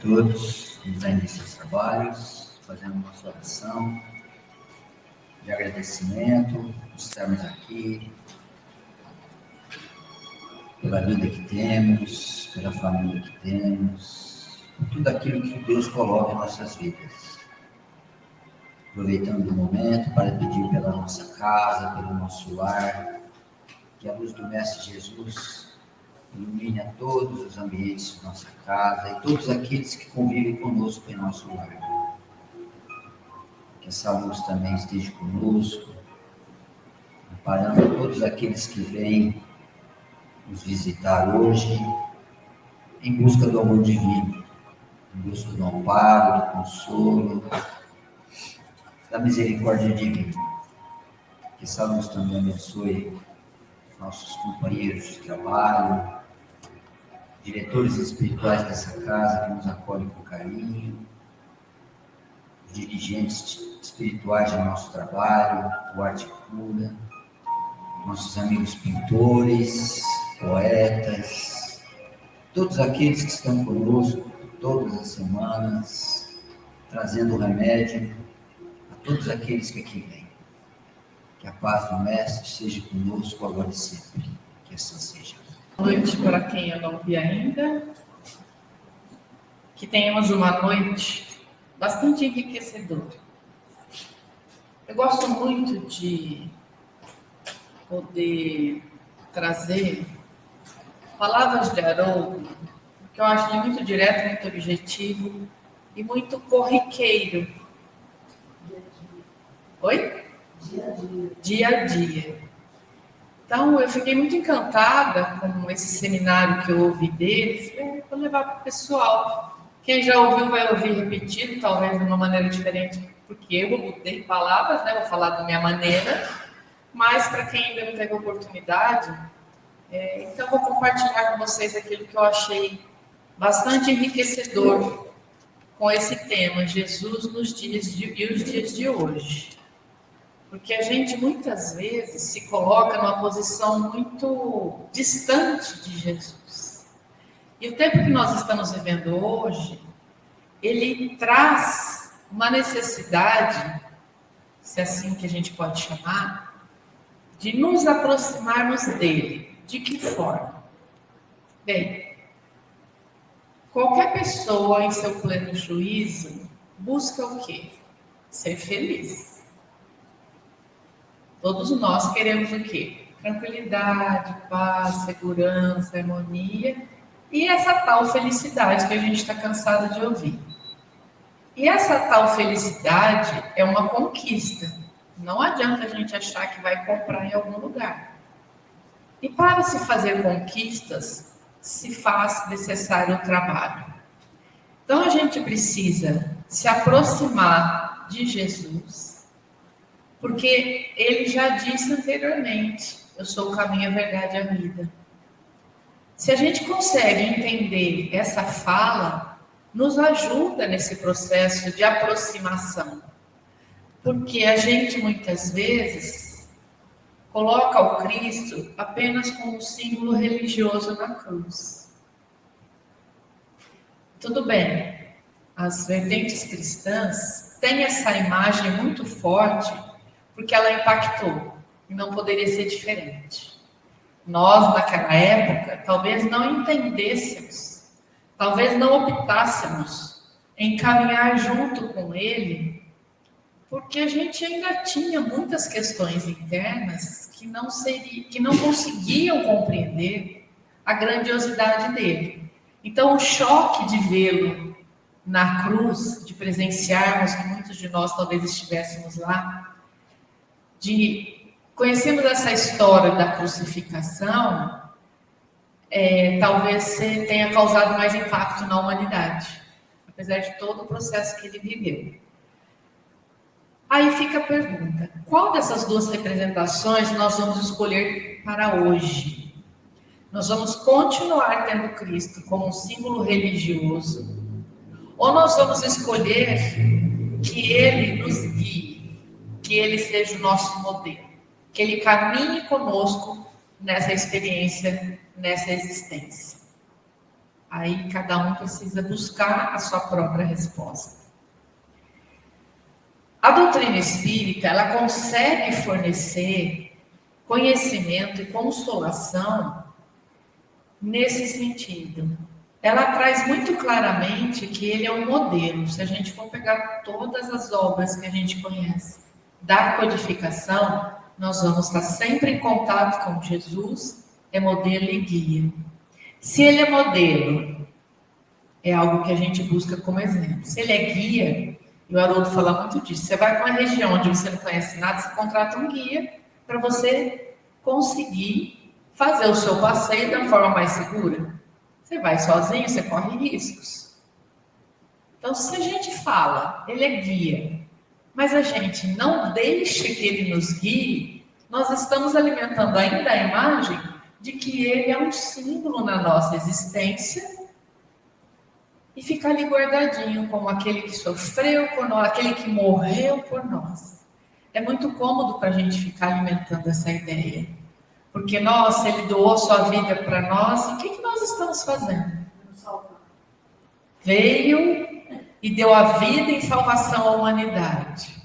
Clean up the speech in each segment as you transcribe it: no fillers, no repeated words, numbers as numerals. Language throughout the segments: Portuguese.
Todos nos início dos trabalhos, fazendo nossa oração de agradecimento, estamos aqui pela vida que temos, pela família que temos, por tudo aquilo que Deus coloca em nossas vidas. Aproveitando o momento para pedir pela nossa casa, pelo nosso lar, que a luz do Mestre Jesus ilumine a todos os ambientes de nossa casa e todos aqueles que convivem conosco em nosso lar. Que essa luz também esteja conosco, amparando todos aqueles que vêm nos visitar hoje em busca do amor divino, em busca do amparo, do consolo, da misericórdia divina. Que essa luz também abençoe nossos companheiros de trabalho, diretores espirituais dessa casa que nos acolhem com carinho, os dirigentes espirituais do nosso trabalho, o Arte Cura, nossos amigos pintores, poetas, todos aqueles que estão conosco todas as semanas, trazendo remédio a todos aqueles que aqui vêm. Que a paz do Mestre seja conosco agora e sempre. Que assim seja. Boa noite para quem eu não vi ainda. Que tenhamos uma noite bastante enriquecedora. Eu gosto muito de poder trazer palavras de Haroldo, que eu acho ele muito direto, muito objetivo e muito corriqueiro. Oi? Dia a dia. Então, eu fiquei muito encantada com esse seminário que eu ouvi dele. Falei, vou levar para o pessoal. Quem já ouviu vai ouvir repetido, talvez de uma maneira diferente, porque eu mudei palavras, né? Vou falar da minha maneira. Mas, para quem ainda não teve oportunidade, então vou compartilhar com vocês aquilo que eu achei bastante enriquecedor com esse tema, Jesus nos dias e os dias de hoje. Porque a gente muitas vezes se coloca numa posição muito distante de Jesus. E o tempo que nós estamos vivendo hoje, ele traz uma necessidade, se é assim que a gente pode chamar, de nos aproximarmos dele. De que forma? Bem, qualquer pessoa em seu pleno juízo busca o quê? Ser feliz. Todos nós queremos o quê? Tranquilidade, paz, segurança, harmonia e essa tal felicidade que a gente está cansado de ouvir. E essa tal felicidade é uma conquista. Não adianta a gente achar que vai comprar em algum lugar. E para se fazer conquistas, se faz necessário o trabalho. Então a gente precisa se aproximar de Jesus, porque ele já disse anteriormente, eu sou o caminho, a verdade e a vida. Se a gente consegue entender essa fala, nos ajuda nesse processo de aproximação. Porque a gente muitas vezes coloca o Cristo apenas como um símbolo religioso na cruz. Tudo bem, as vertentes cristãs têm essa imagem muito forte porque ela impactou e não poderia ser diferente. Nós, naquela época, talvez não entendêssemos, talvez não optássemos em caminhar junto com ele, porque a gente ainda tinha muitas questões internas que não conseguiam compreender a grandiosidade dele. Então, o choque de vê-lo na cruz, de presenciarmos, que muitos de nós talvez estivéssemos lá, de conhecermos essa história da crucificação, talvez tenha causado mais impacto na humanidade, apesar de todo o processo que ele viveu. Aí fica a pergunta, qual dessas duas representações nós vamos escolher para hoje? Nós vamos continuar tendo Cristo como um símbolo religioso, ou nós vamos escolher que ele nos guie, que ele seja o nosso modelo, que ele caminhe conosco nessa experiência, nessa existência. Aí cada um precisa buscar a sua própria resposta. A doutrina espírita, ela consegue fornecer conhecimento e consolação nesse sentido. Ela traz muito claramente que ele é um modelo. Se a gente for pegar todas as obras que a gente conhece da codificação, nós vamos estar sempre em contato com Jesus, é modelo e guia. Se ele é modelo, é algo que a gente busca como exemplo. Se ele é guia, e o Haroldo fala muito disso, você vai para uma região onde você não conhece nada, você contrata um guia para você conseguir fazer o seu passeio da forma mais segura. Você vai sozinho, você corre riscos. Então, se a gente fala, ele é guia, mas a gente não deixa que ele nos guie, nós estamos alimentando ainda a imagem de que ele é um símbolo na nossa existência e fica ali guardadinho como aquele que sofreu por nós, aquele que morreu por nós. É muito cômodo para a gente ficar alimentando essa ideia. Porque, nossa, ele doou sua vida para nós, e o que nós estamos fazendo? Veio e deu a vida em salvação à humanidade.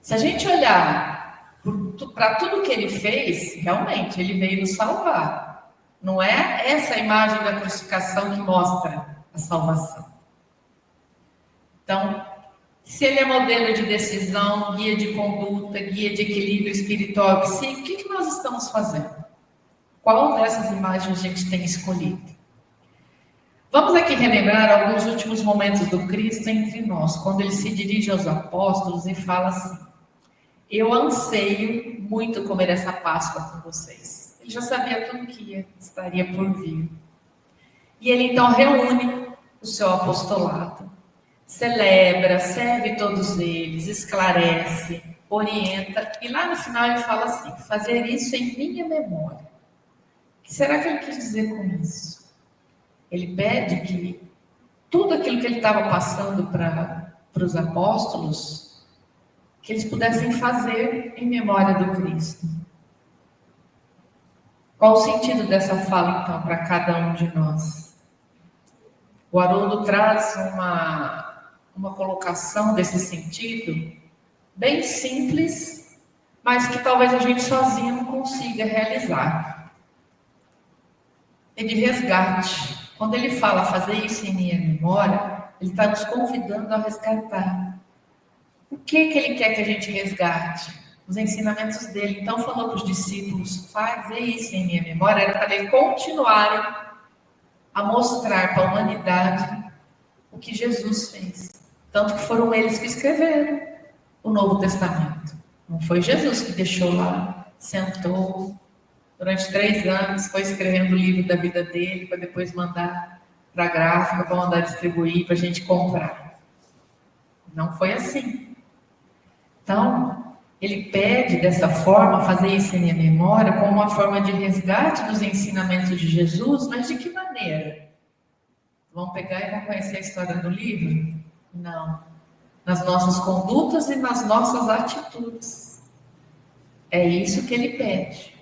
Se a gente olhar para tudo que ele fez, realmente, ele veio nos salvar. Não é essa a imagem da crucificação que mostra a salvação. Então, se ele é modelo de decisão, guia de conduta, guia de equilíbrio espiritual, psíquico, o que nós estamos fazendo? Qual dessas imagens a gente tem escolhido? Vamos aqui relembrar alguns últimos momentos do Cristo entre nós, quando ele se dirige aos apóstolos e fala assim: eu anseio muito comer essa Páscoa com vocês. Ele já sabia tudo que estaria por vir. E ele então reúne o seu apostolado, celebra, serve todos eles, esclarece, orienta, e lá no final ele fala assim: fazer isso em minha memória. O que será que ele quis dizer com isso? Ele pede que tudo aquilo que ele estava passando para os apóstolos, que eles pudessem fazer em memória do Cristo. Qual o sentido dessa fala, então, para cada um de nós? O Haroldo traz uma colocação desse sentido, bem simples, mas que talvez a gente sozinho não consiga realizar. É de resgate. Quando ele fala fazer isso em minha memória, ele está nos convidando a resgatar. O que ele quer que a gente resgate? Os ensinamentos dele. Então falou para os discípulos: fazer isso em minha memória, era para eles continuarem a mostrar para a humanidade o que Jesus fez. Tanto que foram eles que escreveram o Novo Testamento. Não foi Jesus que deixou lá, sentou durante 3 anos, foi escrevendo o livro da vida dele, para depois mandar para a gráfica, para mandar distribuir, para a gente comprar. Não foi assim. Então, ele pede dessa forma, fazer isso em minha memória, como uma forma de resgate dos ensinamentos de Jesus, mas de que maneira? Vão pegar e vão conhecer a história do livro? Não. Nas nossas condutas e nas nossas atitudes. É isso que ele pede.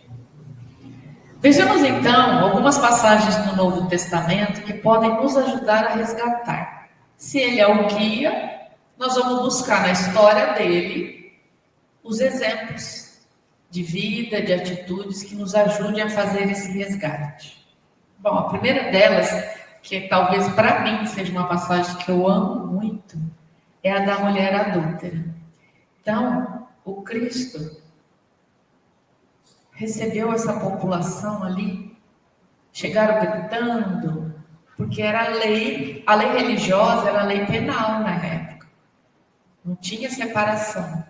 Vejamos então algumas passagens no Novo Testamento que podem nos ajudar a resgatar. Se ele é o guia, nós vamos buscar na história dele os exemplos de vida, de atitudes que nos ajudem a fazer esse resgate. Bom, a primeira delas, que talvez para mim seja uma passagem que eu amo muito, é a da mulher adúltera. Então, o Cristo recebeu essa população ali, chegaram gritando, porque era a lei religiosa era a lei penal na época. Não tinha separação.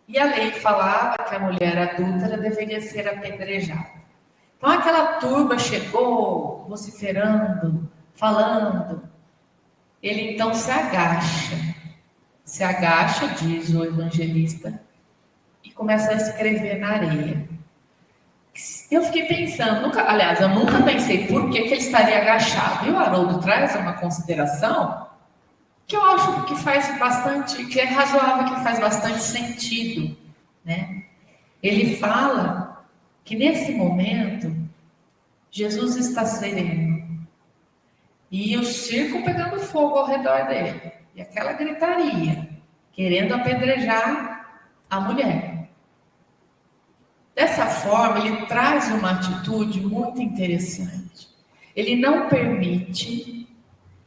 E a lei falava que a mulher adúltera deveria ser apedrejada. Então aquela turba chegou, vociferando, falando. Ele então se agacha, diz o evangelista, e começa a escrever na areia. Eu fiquei pensando, eu nunca pensei por que ele estaria agachado. E o Haroldo traz uma consideração que eu acho que faz bastante, que é razoável, que faz bastante sentido, né? Ele fala que nesse momento Jesus está sereno. E o circo pegando fogo ao redor dele. E aquela gritaria, querendo apedrejar a mulher. Dessa forma, ele traz uma atitude muito interessante. Ele não permite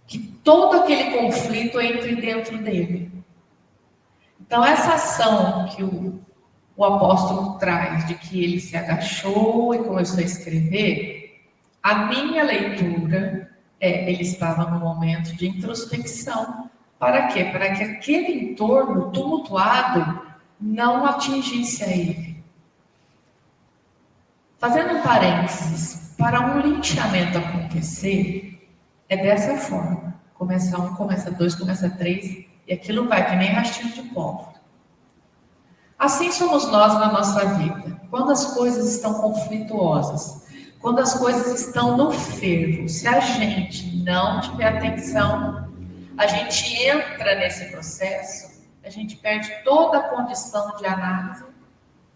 que todo aquele conflito entre dentro dele. Então, essa ação que o apóstolo traz, de que ele se agachou e começou a escrever, a minha leitura ele estava num momento de introspecção. Para quê? Para que aquele entorno tumultuado não atingisse a ele. Fazendo um parênteses, para um linchamento acontecer, é dessa forma. Começa 1, começa 2, começa 3, e aquilo vai que nem rastilho de pólvora. Assim somos nós na nossa vida. Quando as coisas estão conflituosas, quando as coisas estão no fervo, se a gente não tiver atenção, a gente entra nesse processo, a gente perde toda a condição de análise,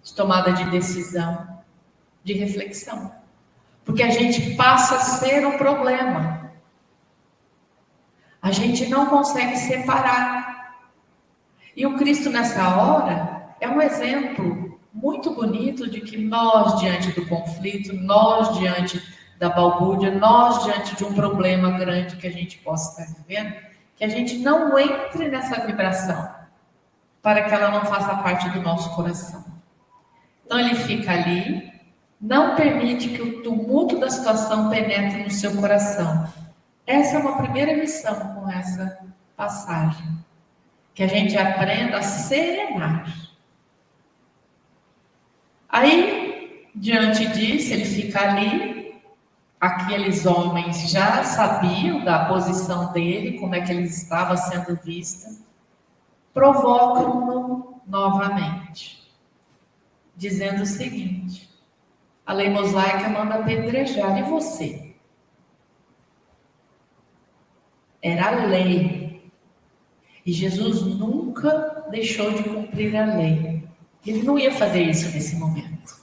de tomada de decisão, de reflexão. Porque a gente passa a ser o problema. A gente não consegue separar. E o Cristo nessa hora é um exemplo muito bonito de que nós, diante do conflito, nós, diante da balbúrdia, nós, diante de um problema grande que a gente possa estar vivendo, que a gente não entre nessa vibração, para que ela não faça parte do nosso coração. Então ele fica ali, não permite que o tumulto da situação penetre no seu coração. Essa é uma primeira lição com essa passagem, que a gente aprenda a serenar. Aí, diante disso, ele fica ali, aqueles homens já sabiam da posição dele, como é que ele estava sendo visto, provocam-no novamente, dizendo o seguinte: a lei mosaica manda apedrejar, e você? Era a lei. E Jesus nunca deixou de cumprir a lei. Ele não ia fazer isso nesse momento.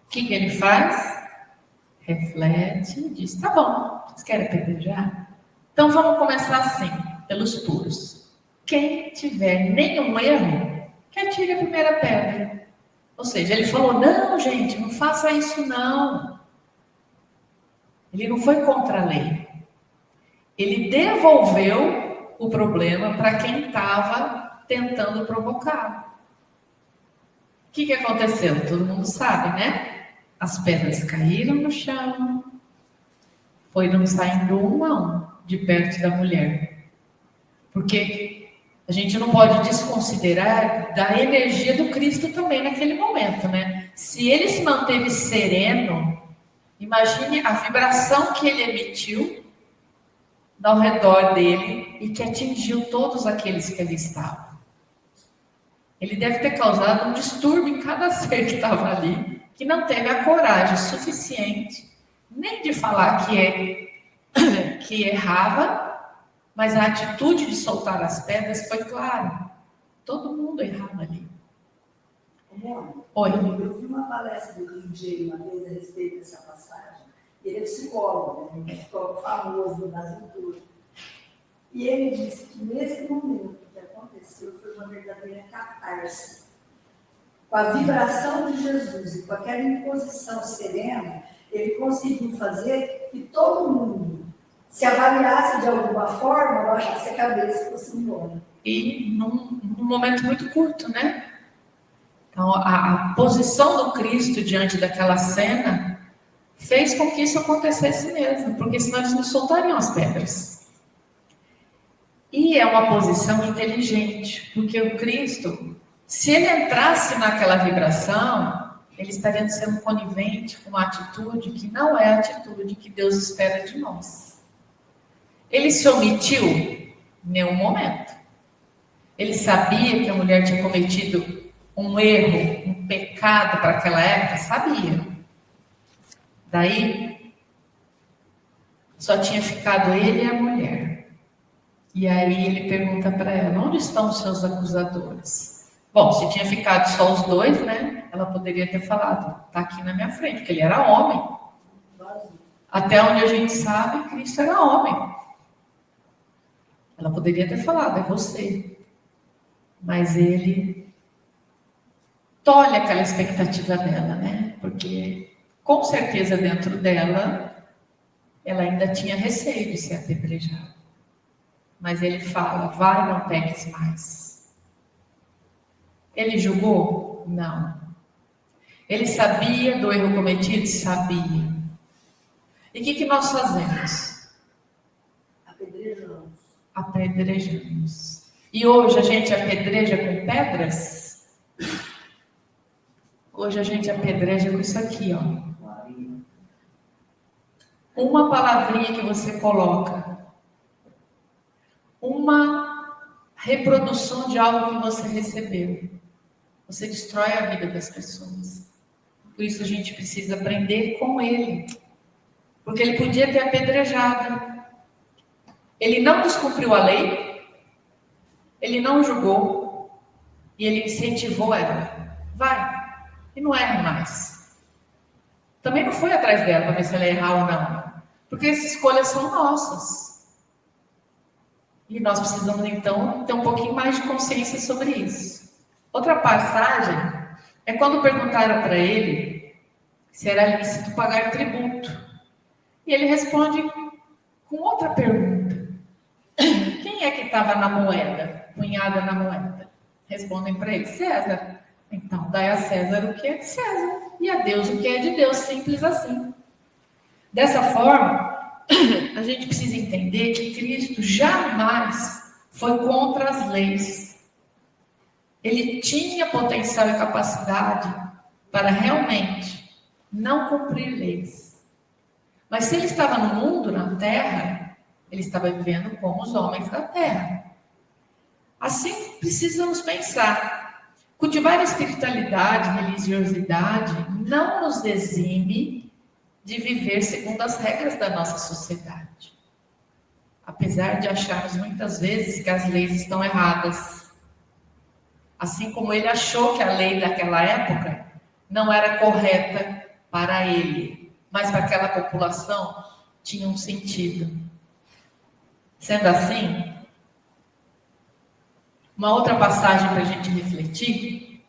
O que ele faz? Reflete e diz: tá bom, vocês querem apedrejar? Então vamos começar assim, pelos puros. Quem tiver nenhum erro, que atire a primeira pedra. Ou seja, ele falou: não, gente, não faça isso não. Ele não foi contra a lei. Ele devolveu o problema para quem estava tentando provocar. O que aconteceu? Todo mundo sabe, né? As pedras caíram no chão, foram saindo uma a uma de perto da mulher. Porque a gente não pode desconsiderar da energia do Cristo também naquele momento, né? Se ele se manteve sereno, imagine a vibração que ele emitiu ao redor dele e que atingiu todos aqueles que ali estavam. Ele deve ter causado um distúrbio em cada ser que estava ali, que não teve a coragem suficiente nem de falar que errava, mas a atitude de soltar as pedras foi clara. Todo mundo errava ali. Oi. Eu vi uma palestra do DJ uma vez a respeito dessa passagem. Ele é psicólogo, né? Um psicólogo famoso no Brasil todo. E ele disse que nesse momento que aconteceu foi uma verdadeira catarse. Com a vibração de Jesus e com aquela imposição serena, ele conseguiu fazer que todo mundo se avaliasse de alguma forma, baixasse a cabeça e fosse embora. E num momento muito curto, né? Então, a posição do Cristo diante daquela cena fez com que isso acontecesse mesmo, porque senão eles não soltariam as pedras. E é uma posição inteligente, porque o Cristo, se ele entrasse naquela vibração, ele estaria sendo conivente com uma atitude que não é a atitude que Deus espera de nós. Ele se omitiu em nenhum momento. Ele sabia que a mulher tinha cometido um erro, um pecado para aquela época, sabia. Daí, só tinha ficado ele e a mulher. E aí ele pergunta para ela: onde estão os seus acusadores? Bom, se tinha ficado só os dois, né? Ela poderia ter falado: está aqui na minha frente, porque ele era homem. Até onde a gente sabe, Cristo era homem. Ela poderia ter falado, é você. Mas ele tolhe aquela expectativa dela, né? Porque, com certeza, dentro dela, ela ainda tinha receio de ser apedrejada. Mas ele fala, vai, não peques mais. Ele julgou? Não. Ele sabia do erro cometido? Sabia. E o que nós fazemos? Apedrejamos. E hoje a gente apedreja com pedras? Hoje a gente apedreja com isso aqui, ó. Uma palavrinha que você coloca, uma reprodução de algo que você recebeu, você destrói a vida das pessoas. Por isso a gente precisa aprender com ele, porque ele podia ter apedrejado. Ele não descumpriu a lei, ele não julgou, e ele incentivou ela. Vai, e não erra mais. Também não foi atrás dela para ver se ela ia errar ou não. Porque essas escolhas são nossas. E nós precisamos, então, ter um pouquinho mais de consciência sobre isso. Outra passagem é quando perguntaram para ele se era lícito pagar tributo. E ele responde com outra pergunta. Quem é que estava na moeda, cunhada na moeda? Respondem para ele, César. Então, dai a César o que é de César e a Deus o que é de Deus, simples assim. Dessa forma, a gente precisa entender que Cristo jamais foi contra as leis. Ele tinha potencial e capacidade para realmente não cumprir leis. Mas se ele estava no mundo, na terra, ele estava vivendo como os homens da terra. Assim, precisamos pensar. Cultivar a espiritualidade, religiosidade, não nos exime de viver segundo as regras da nossa sociedade. Apesar de acharmos muitas vezes que as leis estão erradas. Assim como ele achou que a lei daquela época não era correta para ele, mas para aquela população tinha um sentido. Sendo assim, uma outra passagem para a gente refletir,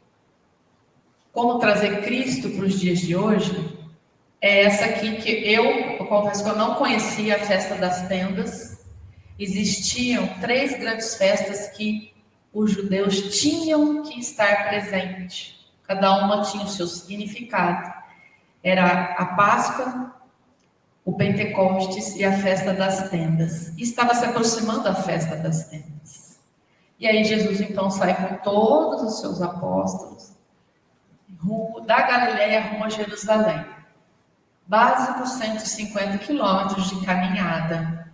como trazer Cristo para os dias de hoje, é essa aqui que eu confesso que eu não conhecia, a festa das tendas. Existiam 3 grandes festas que os judeus tinham que estar presentes. Cada uma tinha o seu significado. Era a Páscoa, o Pentecostes e a festa das tendas. E estava se aproximando a festa das tendas. E aí Jesus então sai com todos os seus apóstolos, rumo da Galileia rumo a Jerusalém. Básico 150 quilômetros de caminhada.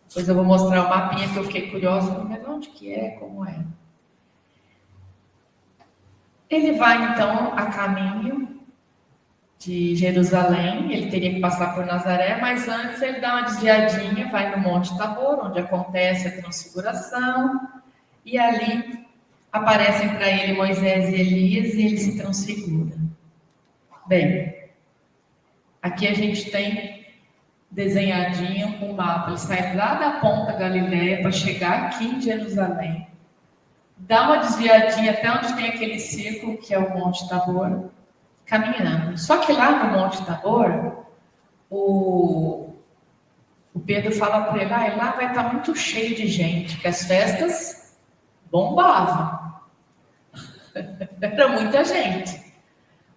Depois eu vou mostrar o mapinha que eu fiquei curiosa, mas onde que é, como é? Ele vai então a caminho de Jerusalém, ele teria que passar por Nazaré, mas antes ele dá uma desviadinha, vai no Monte Tabor, onde acontece a transfiguração, e ali aparecem para ele Moisés e Elias, e ele se transfigura. Bem, aqui a gente tem desenhadinho um mapa, ele sai lá da ponta Galileia para chegar aqui em Jerusalém, dá uma desviadinha até onde tem aquele círculo, que é o Monte Tabor, caminhando. Só que lá no Monte Tabor, o Pedro fala para ele, lá vai estar muito cheio de gente, que as festas bombavam. Era muita gente.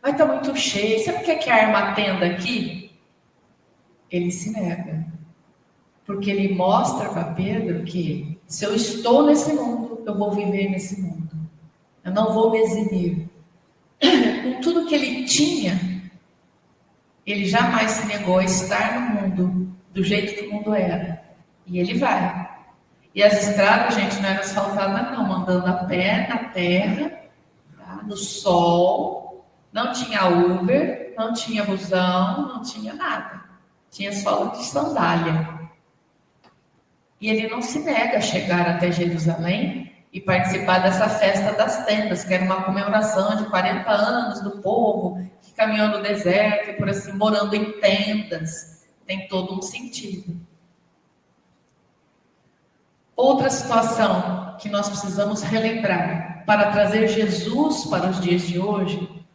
Vai estar muito cheio. Sabe o que é arma a tenda aqui? Ele se nega. Porque ele mostra para Pedro que se eu estou nesse mundo, eu vou viver nesse mundo. Eu não vou me exibir. Com tudo que ele tinha, ele jamais se negou a estar no mundo do jeito que o mundo era. E ele vai. E as estradas, gente, não eram asfaltadas não, andando a pé na terra, tá? No sol, não tinha Uber, não tinha busão, não tinha nada. Tinha solo de sandália. E ele não se nega a chegar até Jerusalém e participar dessa festa das tendas, que era uma comemoração de 40 anos do povo que caminhou no deserto e por assim, morando em tendas. Tem todo um sentido. Outra situação que nós precisamos relembrar para trazer Jesus para os dias de hoje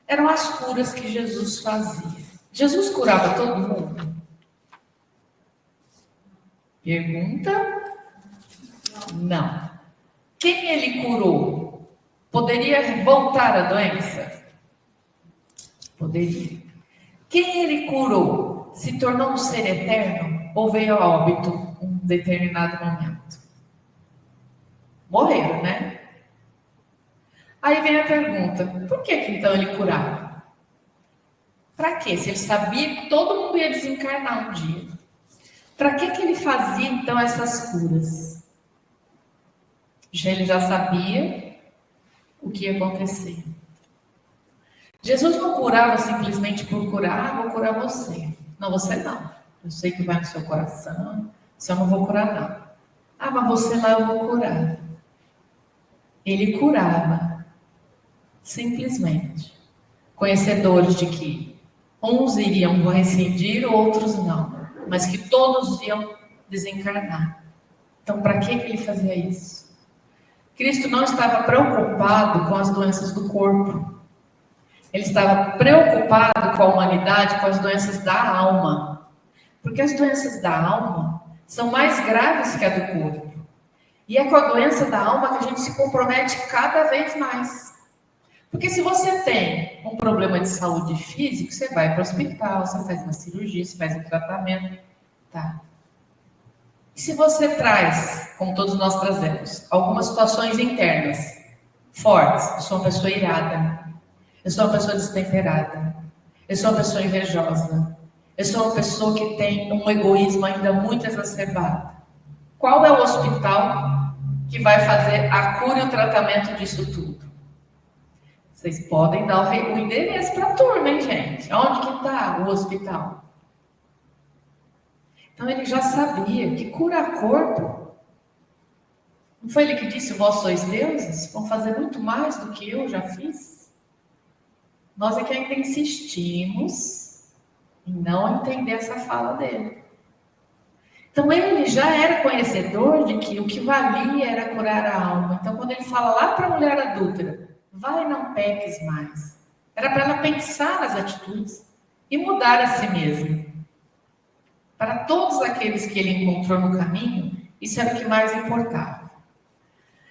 eram as curas que Jesus fazia. Jesus curava todo mundo? Pergunta? Não. Quem ele curou? Poderia voltar a doença? Poderia. Quem ele curou se tornou um ser eterno ou veio a óbito em um determinado momento? Morreram, né? Aí vem a pergunta, por que então ele curava? Para quê? Se ele sabia que todo mundo ia desencarnar um dia. Para que ele fazia então essas curas? Ele já sabia o que ia acontecer. Jesus não curava simplesmente por curar, vou curar você. Não, você não. Eu sei que vai no seu coração, se eu não vou curar não. Ah, mas você lá eu vou curar. Ele curava, simplesmente. Conhecedores de que uns iriam rescindir, outros não. Mas que todos iam desencarnar. Então, para que ele fazia isso? Cristo não estava preocupado com as doenças do corpo. Ele estava preocupado com a humanidade, com as doenças da alma. Porque as doenças da alma são mais graves que a do corpo. E é com a doença da alma que a gente se compromete cada vez mais. Porque se você tem um problema de saúde física, você vai para o hospital, você faz uma cirurgia, você faz um tratamento, tá? E se você traz, como todos nós trazemos, algumas situações internas fortes, eu sou uma pessoa irada, eu sou uma pessoa destemperada, eu sou uma pessoa invejosa, eu sou uma pessoa que tem um egoísmo ainda muito exacerbado. Qual é o hospital que vai fazer a cura e o tratamento disso tudo? Vocês podem dar o endereço para a turma, hein, gente? Onde que está o hospital? Então, ele já sabia que curar corpo, não foi ele que disse, vós sois deuses? Vão fazer muito mais do que eu já fiz? Nós é que ainda insistimos em não entender essa fala dele. Então, ele já era conhecedor de que o que valia era curar a alma. Então, quando ele fala lá para a mulher adúltera, vai, não peques mais. Era para ela pensar nas atitudes e mudar a si mesma. Para todos aqueles que ele encontrou no caminho, isso era o que mais importava.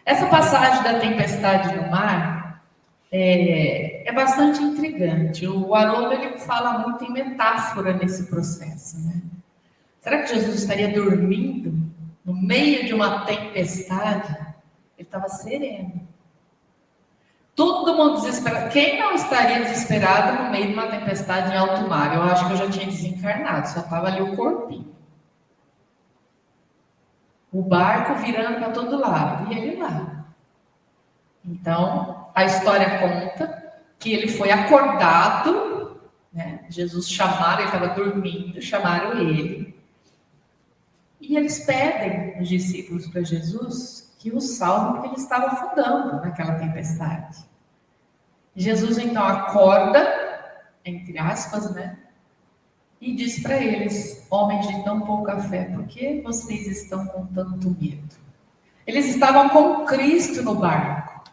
Essa passagem da tempestade no mar é bastante intrigante. O Haroldo ele fala muito em metáfora nesse processo, né? Será que Jesus estaria dormindo no meio de uma tempestade? Ele estava sereno. Todo mundo desesperado. Quem não estaria desesperado no meio de uma tempestade em alto mar? Eu acho que eu já tinha desencarnado, só estava ali o corpinho. O barco virando para todo lado, e ele lá. Então, a história conta que ele foi acordado, né? Jesus chamaram, ele estava dormindo, chamaram ele. E eles pedem, os discípulos, para Jesus que o salvem, porque ele estava afundando naquela tempestade. Jesus então acorda, entre aspas, né? E diz para eles, homens de tão pouca fé, por que vocês estão com tanto medo? Eles estavam com Cristo no barco.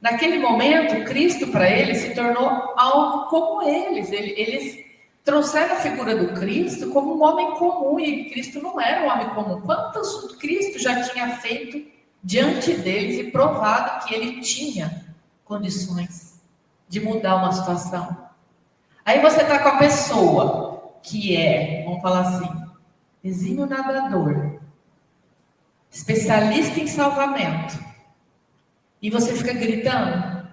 Naquele momento, Cristo para eles se tornou algo como eles. Eles trouxeram a figura do Cristo como um homem comum, e Cristo não era um homem comum. Quantos Cristo já tinha feito diante deles e provado que ele tinha condições de mudar uma situação. Aí você está com a pessoa que é, vamos falar assim, exímio nadador, especialista em salvamento, e você fica gritando,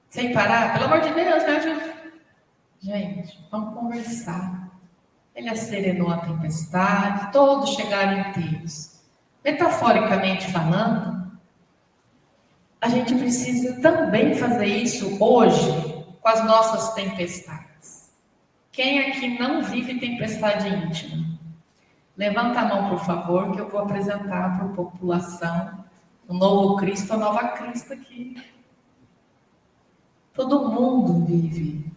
sem parar, pelo amor de Deus, me ajuda. Gente, vamos conversar. Ele acerenou a tempestade, todos chegaram inteiros. Metaforicamente falando, a gente precisa também fazer isso hoje com as nossas tempestades. Quem aqui não vive tempestade íntima? Levanta a mão, por favor, que eu vou apresentar para a população o novo Cristo, a nova Cristo aqui. Todo mundo vive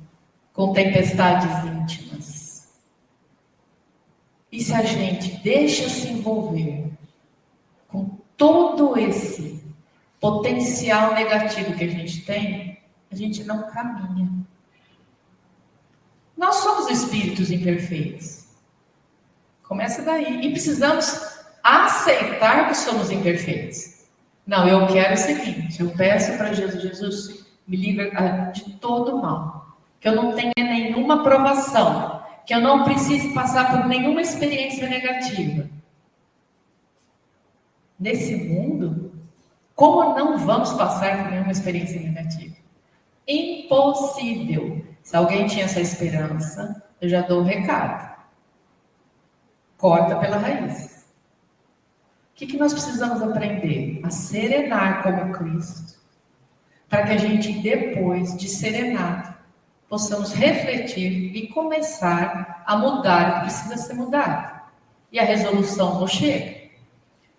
com tempestades íntimas. E se a gente deixa se envolver todo esse potencial negativo que a gente não caminha. Nós somos espíritos imperfeitos. Começa daí. E precisamos aceitar que somos imperfeitos. Não, eu quero o seguinte, eu peço para Jesus, Jesus, me livra de todo mal. Que eu não tenha nenhuma provação. Que eu não precise passar por nenhuma experiência negativa. Nesse mundo, como não vamos passar por nenhuma experiência negativa? Impossível. Se alguém tinha essa esperança, eu já dou um recado. Corta pela raiz. O que nós precisamos aprender? A serenar como Cristo. Para que a gente, depois de serenado, possamos refletir e começar a mudar o que precisa ser mudado. E a resolução não chega.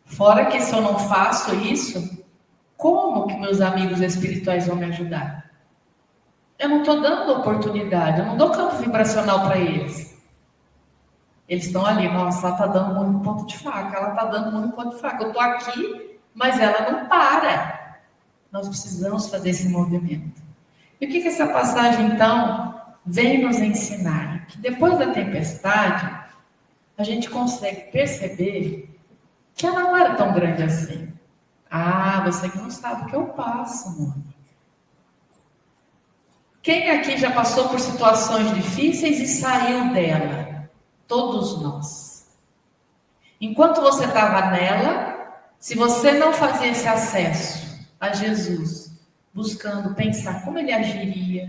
Fora que se eu não faço isso, como que meus amigos espirituais vão me ajudar? Eu não estou dando oportunidade, eu não dou campo vibracional para eles. Eles estão ali, nossa, ela está dando muito ponto de faca, ela está dando muito ponto de faca. Eu estou aqui, mas ela não para. Nós precisamos fazer esse movimento. E o que essa passagem, então, vem nos ensinar? Que depois da tempestade, a gente consegue perceber que ela não era tão grande assim. Ah, você que não sabe o que eu passo, Mônica. Quem aqui já passou por situações difíceis e saiu dela? Todos nós. Enquanto você estava nela, se você não fazia esse acesso a Jesus, buscando pensar como ele agiria,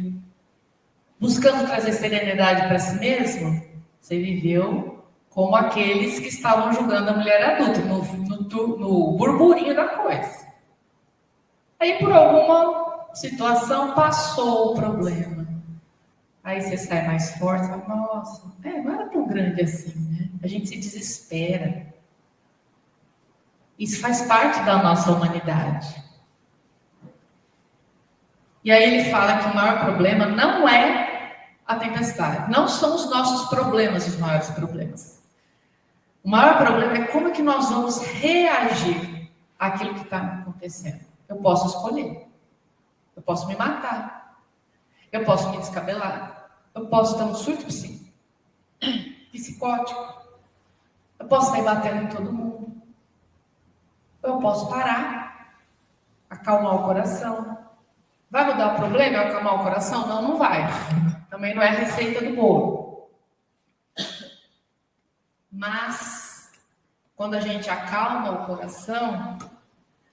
buscando trazer serenidade para si mesmo, você viveu como aqueles que estavam julgando a mulher adulta, no burburinho da coisa. Aí, por alguma situação, passou o problema. Aí você sai mais forte e fala, nossa, não era tão grande assim, né? A gente se desespera. Isso faz parte da nossa humanidade. E aí ele fala que o maior problema não é a tempestade. Não são os nossos problemas os maiores problemas. O maior problema é como que nós vamos reagir àquilo que está acontecendo. Eu posso escolher. Eu posso me matar. Eu posso me descabelar. Eu posso ter um surto psicótico. Eu posso sair batendo em todo mundo. Eu posso parar. Acalmar o coração. Vai mudar o problema? É acalmar o coração? Não, não vai. Também não é a receita do bolo. Mas, quando a gente acalma o coração,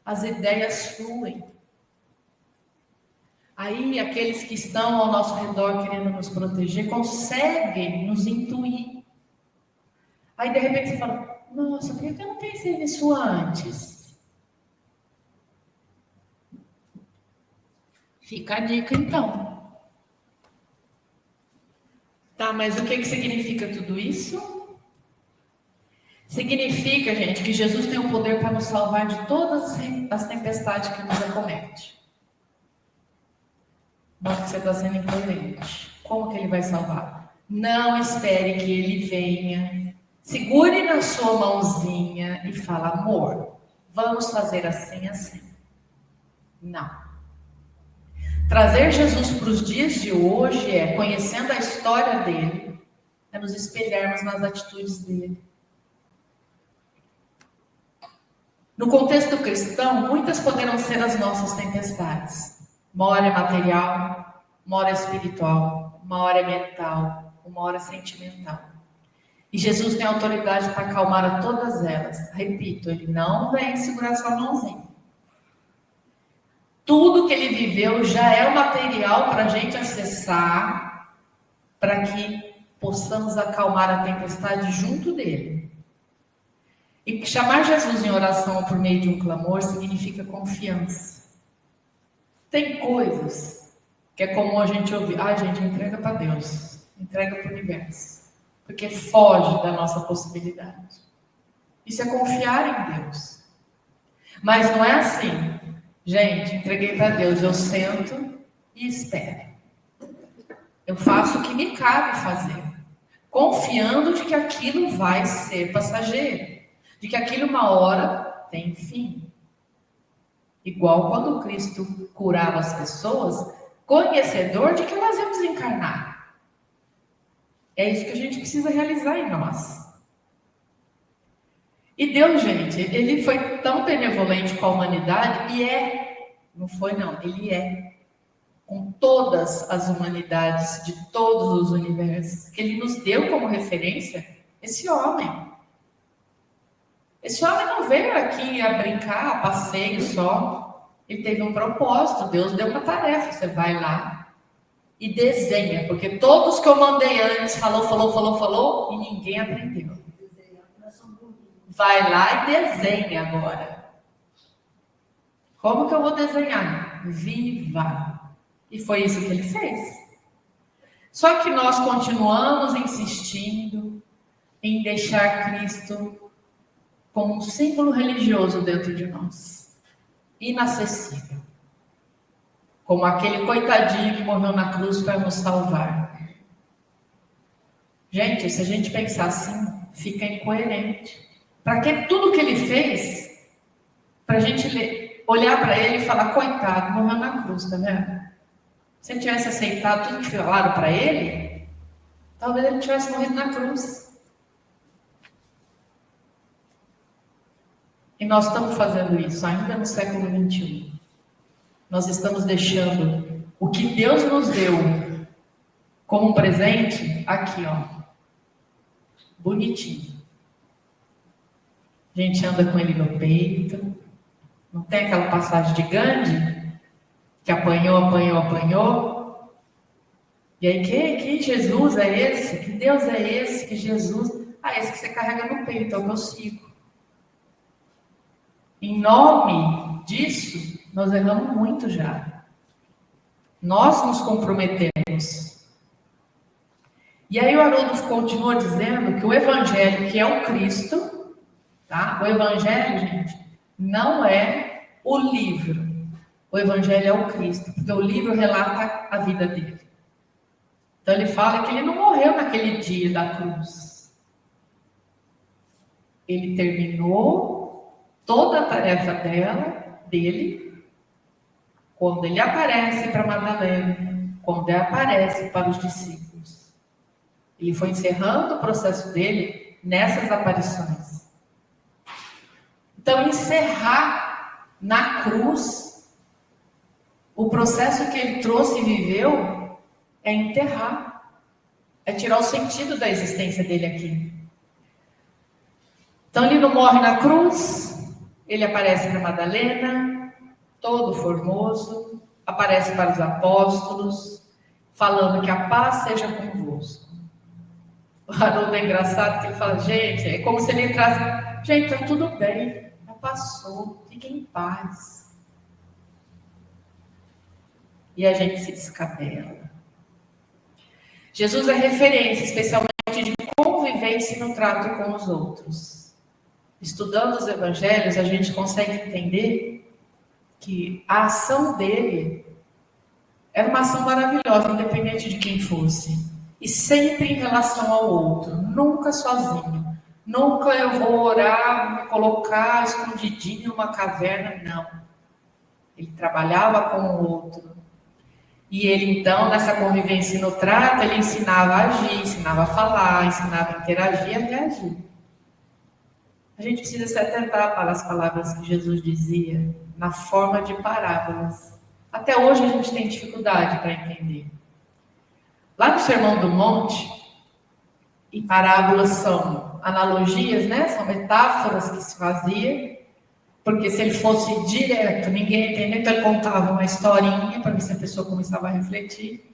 as ideias fluem. Aí, aqueles que estão ao nosso redor querendo nos proteger, conseguem nos intuir. Aí, de repente, você fala, nossa, por que eu não pensei nisso antes? Fica a dica, então. Tá, mas o que significa tudo isso? Significa, gente, que Jesus tem o poder para nos salvar de todas as tempestades que nos acomete. Mostra que você está sendo incoerente. Como que ele vai salvar? Não espere que ele venha. Segure na sua mãozinha e fala, amor, vamos fazer assim, assim. Não. Trazer Jesus para os dias de hoje é, conhecendo a história dele, é nos espelharmos nas atitudes dele. No contexto cristão, muitas poderão ser as nossas tempestades. Uma hora é material, uma hora é espiritual, uma hora é mental, uma hora é sentimental. E Jesus tem autoridade para acalmar a todas elas. Repito, ele não vem segurar sua mãozinha. Tudo que ele viveu já é o material para a gente acessar, para que possamos acalmar a tempestade junto dele. E chamar Jesus em oração por meio de um clamor significa confiança. Tem coisas que é comum a gente ouvir. Gente, entrega para Deus. Entrega para o universo. Porque foge da nossa possibilidade. Isso é confiar em Deus. Mas não é assim. Gente, entreguei para Deus. Eu sento e espero. Eu faço o que me cabe fazer. Confiando de que aquilo vai ser passageiro. De que aquilo uma hora tem fim. Igual quando Cristo curava as pessoas, conhecedor de que elas iam desencarnar. É isso que a gente precisa realizar em nós. E Deus, gente, ele foi tão benevolente com a humanidade, e não foi não, ele com todas as humanidades de todos os universos, que ele nos deu como referência esse homem. Esse homem não veio aqui a brincar, a passeio só. Ele teve um propósito, Deus deu uma tarefa, você vai lá e desenha, porque todos que eu mandei antes falou, e ninguém aprendeu. Vai lá e desenha agora. Como que eu vou desenhar? Viva! E foi isso que ele fez. Só que nós continuamos insistindo em deixar Cristo como um símbolo religioso dentro de nós. Inacessível. Como aquele coitadinho que morreu na cruz para nos salvar. Gente, se a gente pensar assim, fica incoerente. Para que tudo que ele fez, para a gente olhar para ele e falar, coitado, morreu na cruz, tá vendo? Se ele tivesse aceitado tudo que falaram para ele, talvez ele tivesse morrido na cruz. E nós estamos fazendo isso ainda no século XXI. Nós estamos deixando o que Deus nos deu como um presente aqui, ó, bonitinho. A gente anda com ele no peito. Não tem aquela passagem de Gandhi? Que apanhou. E aí, que Jesus é esse? Que Deus é esse? Que Jesus... esse que você carrega no peito, é o meu sigo. Em nome disso, nós erramos muito já. Nós nos comprometemos. E aí o Haroldo continua dizendo que o Evangelho, que é o Cristo, tá? O Evangelho, gente, não é o livro. O Evangelho é o Cristo, porque o livro relata a vida dele. Então ele fala que ele não morreu naquele dia da cruz. Ele terminou toda a tarefa dele, quando ele aparece para Madalena, quando ele aparece para os discípulos. Ele foi encerrando o processo dele nessas aparições. Então, encerrar na cruz o processo que ele trouxe e viveu é enterrar, é tirar o sentido da existência dele aqui. Então ele não morre na cruz, ele aparece para Madalena, todo formoso, aparece para os apóstolos, falando que a paz seja convosco. O Haroldo é engraçado que ele fala, gente, é como se ele entrasse, gente, está tudo bem, já passou, fiquem em paz. E a gente se descabela. Jesus é referência, especialmente de convivência no trato com os outros. Estudando os evangelhos, a gente consegue entender que a ação dele era uma ação maravilhosa, independente de quem fosse. E sempre em relação ao outro, nunca sozinho. Nunca eu vou orar, me colocar escondidinho numa caverna, não. Ele trabalhava com o outro. E ele, então, nessa convivência no trato, ele ensinava a agir, ensinava a falar, ensinava a interagir e a reagir. A gente precisa se atentar para as palavras que Jesus dizia, na forma de parábolas. Até hoje a gente tem dificuldade para entender. Lá no Sermão do Monte, e parábolas são analogias, né? São metáforas que se fazia, porque se ele fosse direto, ninguém ia entender, então ele contava uma historinha para ver se a pessoa começava a refletir.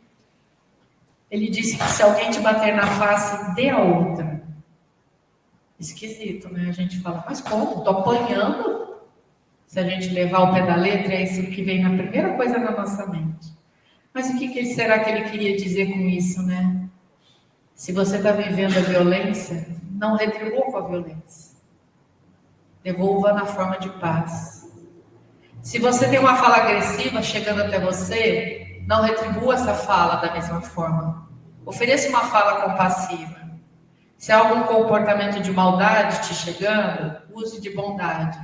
Ele disse que se alguém te bater na face, dê a outra. Esquisito, né? A gente fala, mas como? Estou apanhando? Se a gente levar ao pé da letra, é isso que vem na primeira coisa na nossa mente. Mas o que será que ele queria dizer com isso, né? Se você está vivendo a violência, não retribua com a violência. Devolva na forma de paz. Se você tem uma fala agressiva chegando até você, não retribua essa fala da mesma forma. Ofereça uma fala compassiva. Se há algum comportamento de maldade te chegando, use de bondade.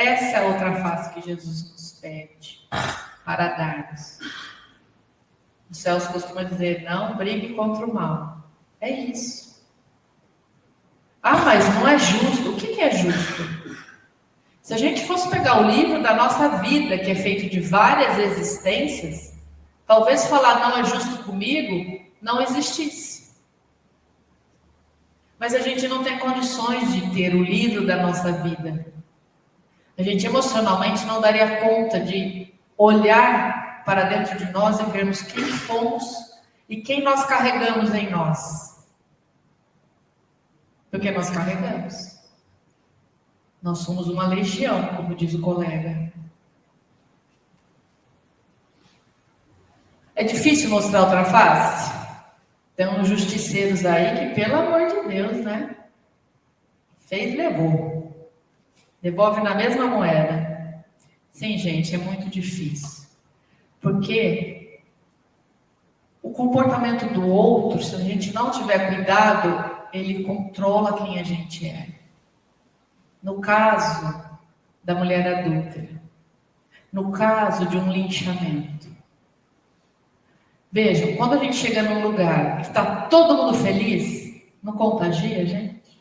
Essa é a outra face que Jesus nos pede para darmos. O Celso costuma dizer, não brigue contra o mal. É isso. Ah, mas não é justo. O que é justo? Se a gente fosse pegar o livro da nossa vida, que é feito de várias existências, talvez falar não é justo comigo não existisse. Mas a gente não tem condições de ter o livro da nossa vida. A gente emocionalmente não daria conta de olhar para dentro de nós e vermos quem fomos e quem nós carregamos em nós. Porque nós carregamos. Nós somos uma legião, como diz o colega. É difícil mostrar outra face? Tem uns justiceiros aí que, pelo amor de Deus, né? Fez, levou. Devolve na mesma moeda. Sim, gente, é muito difícil. Porque o comportamento do outro, se a gente não tiver cuidado, ele controla quem a gente é. No caso da mulher adúltera, no caso de um linchamento. Vejam, quando a gente chega num lugar que está todo mundo feliz, não contagia, gente?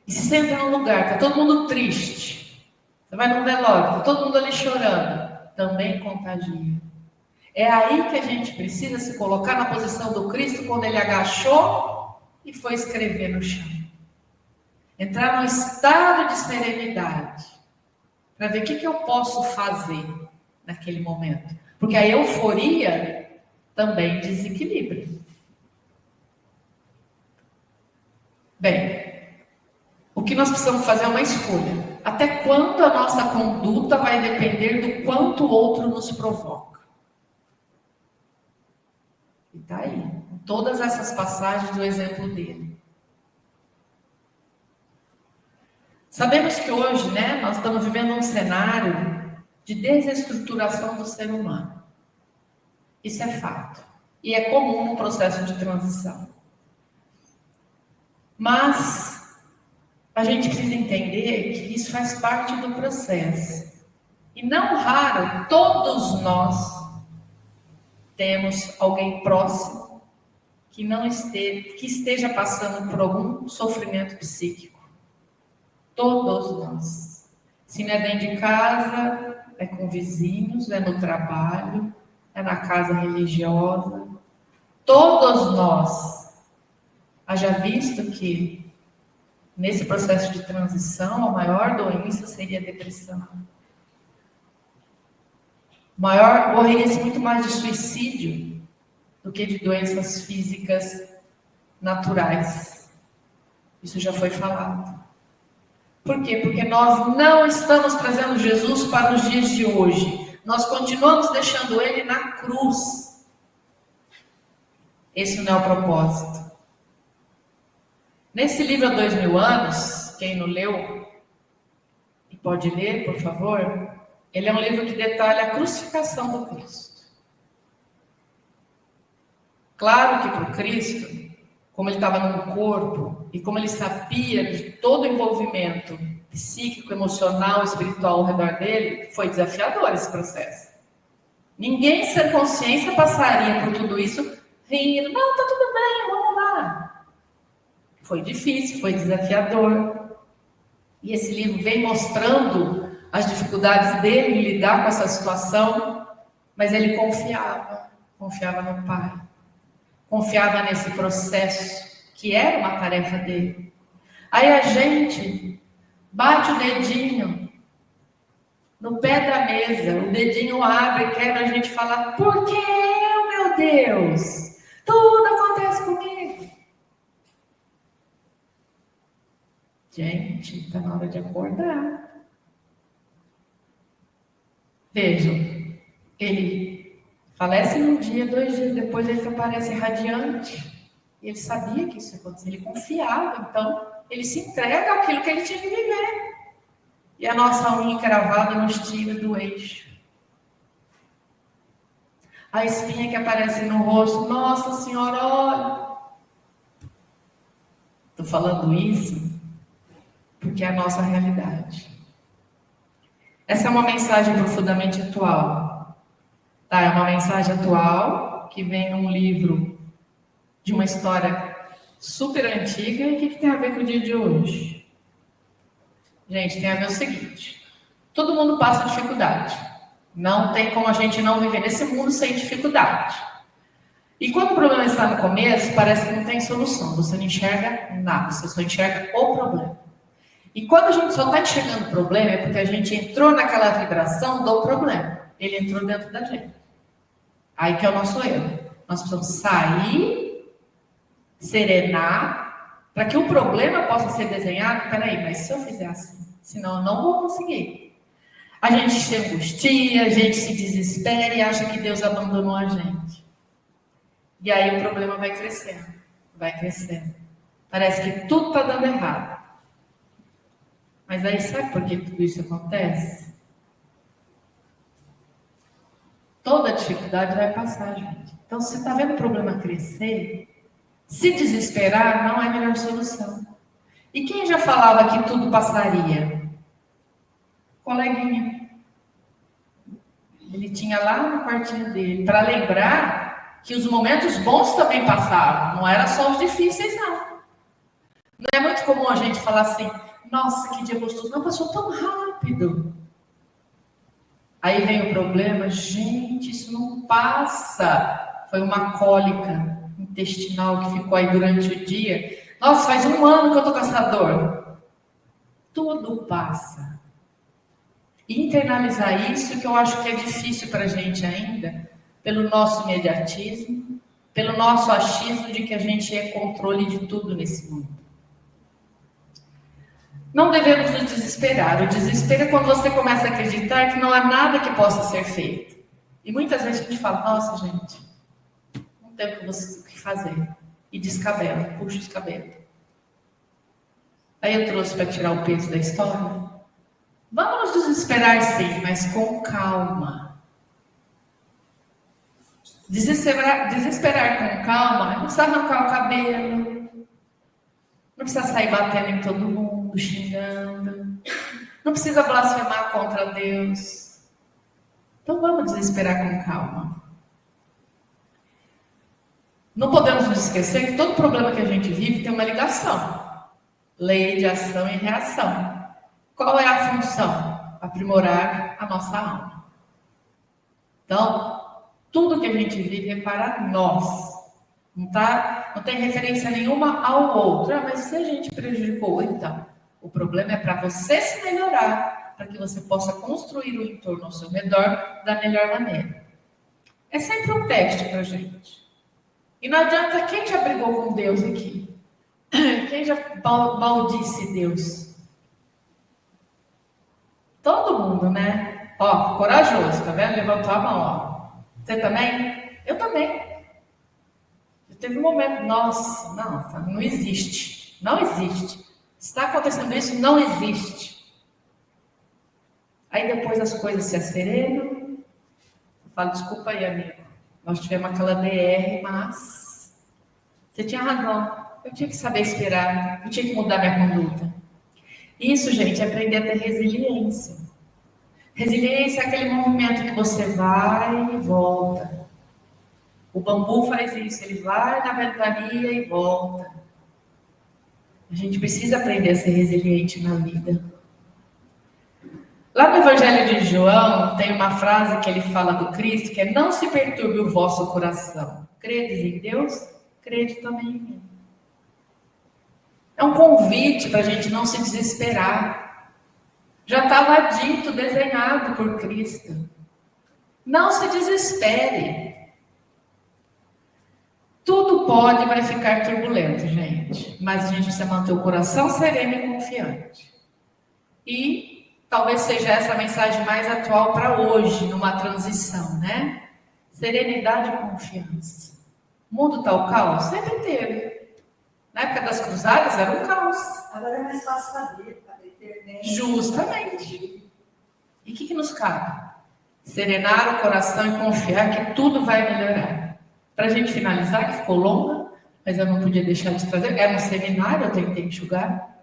E se você entra num lugar que está todo mundo triste, você vai num velório, está todo mundo ali chorando, também contagia. É aí que a gente precisa se colocar na posição do Cristo quando ele agachou e foi escrever no chão. Entrar num estado de serenidade, para ver o que eu posso fazer naquele momento. Porque a euforia também desequilibra. Bem, o que nós precisamos fazer é uma escolha. Até quando a nossa conduta vai depender do quanto o outro nos provoca? E está aí, em todas essas passagens do exemplo dele. Sabemos que hoje, nós estamos vivendo um cenário de desestruturação do ser humano. Isso é fato. E é comum no processo de transição. Mas a gente precisa entender que isso faz parte do processo. E não raro, todos nós temos alguém próximo que esteja passando por algum sofrimento psíquico. Todos nós. Se não é dentro de casa, é com vizinhos, é no trabalho, é na casa religiosa. Todos nós. Haja visto que nesse processo de transição, a maior doença seria a depressão. Morreria-se muito mais de suicídio do que de doenças físicas naturais. Isso já foi falado. Por quê? Porque nós não estamos trazendo Jesus para os dias de hoje. Nós continuamos deixando ele na cruz. Esse não é o propósito. Nesse livro há 2000 anos, quem não leu e pode ler, por favor, ele é um livro que detalha a crucificação do Cristo. Claro que para o Cristo, como ele estava no corpo e como ele sabia de todo o envolvimento psíquico, emocional, espiritual ao redor dele, foi desafiador esse processo. Ninguém sem consciência passaria por tudo isso rindo, não, tá tudo bem, vamos lá. Foi difícil, foi desafiador. E esse livro vem mostrando as dificuldades dele em lidar com essa situação, mas ele confiava no Pai. Confiava nesse processo, que era uma tarefa dele. Aí a gente bate o dedinho no pé da mesa, o dedinho abre, quebra, a gente fala, por que eu, meu Deus? Tudo acontece comigo. Gente, está na hora de acordar. Vejam, ele falece num dia, 2 dias depois ele aparece radiante. Ele sabia que isso ia acontecer, ele confiava, então ele se entrega àquilo que ele tinha que viver. E a nossa unha encravada nos tira do eixo. A espinha que aparece no rosto, nossa Senhora, olha. Estou falando isso porque é a nossa realidade. Essa é uma mensagem profundamente atual. Tá? É uma mensagem atual que vem num livro de uma história super antiga. E o que tem a ver com o dia de hoje? Gente, tem a ver o seguinte. Todo mundo passa dificuldade. Não tem como a gente não viver nesse mundo sem dificuldade. E quando o problema está no começo, parece que não tem solução. Você não enxerga nada, você só enxerga o problema. E quando a gente só está enxergando o problema, é porque a gente entrou naquela vibração do problema. Ele entrou dentro da gente. Aí que é o nosso erro. Nós precisamos sair, serenar, para que o problema possa ser desenhado. Peraí, mas se eu fizer assim, senão eu não vou conseguir. A gente se angustia, a gente se desespera e acha que Deus abandonou a gente. E aí o problema vai crescendo, vai crescendo. Parece que tudo está dando errado. Mas aí sabe por que tudo isso acontece? Toda dificuldade vai passar, gente. Então, se você está vendo o problema crescer, se desesperar não é a melhor solução. E quem já falava que tudo passaria? Coleguinha. Ele tinha lá no quartinho dele, para lembrar que os momentos bons também passaram. Não era só os difíceis, não. Não é muito comum a gente falar assim, nossa, que dia gostoso. Não, passou tão rápido. Aí vem o problema, gente, isso não passa. Foi uma cólica intestinal que ficou aí durante o dia. Nossa, faz 1 ano que eu tô com essa dor. Tudo passa. Internalizar isso, que eu acho que é difícil para a gente ainda, pelo nosso imediatismo, pelo nosso achismo de que a gente é controle de tudo nesse mundo. Não devemos nos desesperar. O desespero é quando você começa a acreditar que não há nada que possa ser feito. E muitas vezes a gente fala, nossa, gente, não tem o que fazer. E descabela, puxa os cabelos. Aí eu trouxe para tirar o peso da história. Vamos nos desesperar sim, mas com calma. Desesperar com calma, não precisa arrancar o cabelo, não precisa sair batendo em todo mundo, xingando, não precisa blasfemar contra Deus. Então vamos desesperar com calma. Não podemos nos esquecer que todo problema que a gente vive tem uma ligação. Lei de ação e reação. Qual é a função? Aprimorar a nossa alma. Então, tudo que a gente vive é para nós. Não tem referência nenhuma ao outro. Mas se a gente prejudicou, então, o problema é para você se melhorar, para que você possa construir o entorno ao seu redor da melhor maneira. É sempre um teste para a gente. E não adianta, quem já brigou com Deus aqui? Quem já maldisse Deus? Todo mundo, né? Ó, corajoso, tá vendo? Levantou a mão, ó. Você também? Eu também. Teve um momento, nossa, não existe. Não existe. Está acontecendo isso, não existe. Aí depois as coisas se asserenam. Eu falo, desculpa aí, amigo. Nós tivemos aquela DR, mas você tinha razão. Eu tinha que saber esperar. Eu tinha que mudar minha conduta. Isso, gente, é aprender a ter resiliência. Resiliência é aquele movimento que você vai e volta. O bambu faz isso, ele vai na ventania e volta. A gente precisa aprender a ser resiliente na vida. Lá no Evangelho de João, tem uma frase que ele fala do Cristo, que é: não se perturbe o vosso coração. Credes em Deus? Crede também em mim. É um convite para a gente não se desesperar. Já estava dito, desenhado por Cristo. Não se desespere. Tudo pode, vai ficar turbulento, gente. Mas a gente precisa manter o coração sereno e confiante. E talvez seja essa a mensagem mais atual para hoje, numa transição, né? Serenidade e confiança. O mundo está o caos? Sempre teve. Na época das cruzadas era um caos. Agora é mais fácil saber, para internet. Justamente. E o que nos cabe? Serenar o coração e confiar que tudo vai melhorar. Para a gente finalizar, que ficou longa, mas eu não podia deixar de trazer. Era um seminário, eu tentei enxugar.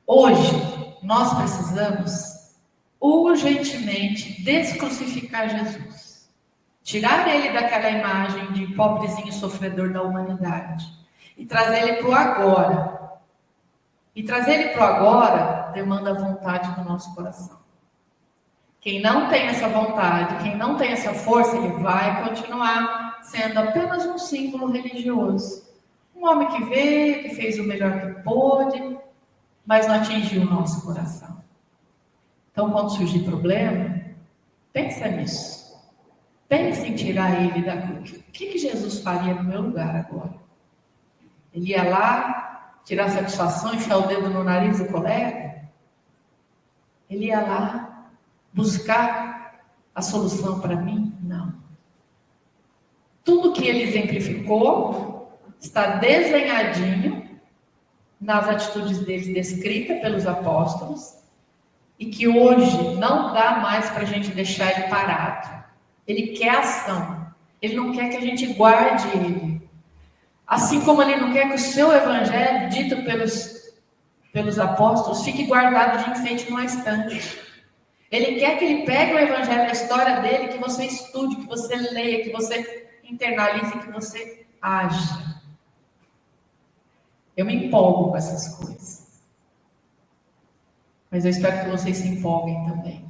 Hoje, nós precisamos urgentemente descrucificar Jesus. Tirar ele daquela imagem de pobrezinho sofredor da humanidade. E trazer ele para o agora. E trazer ele para o agora demanda a vontade do nosso coração. Quem não tem essa vontade, quem não tem essa força, ele vai continuar sendo apenas um símbolo religioso. Um homem que veio, que fez o melhor que pôde, mas não atingiu o nosso coração. Então, quando surgir problema, pensa nisso. Pense em tirar ele da cruz. O que Jesus faria no meu lugar agora? Ele ia lá, tirar satisfação, enfiar o dedo no nariz do colega? Ele ia lá buscar a solução para mim? Não. Tudo que ele exemplificou está desenhadinho nas atitudes deles descritas pelos apóstolos e que hoje não dá mais para a gente deixar ele parado. Ele quer ação. Ele não quer que a gente guarde ele. Assim como ele não quer que o seu evangelho, dito pelos apóstolos, fique guardado de enfeite numa estante. Ele quer que ele pegue o evangelho, a história dele, que você estude, que você leia, que você internalize, que você aja. Eu me empolgo com essas coisas. Mas eu espero que vocês se empolguem também.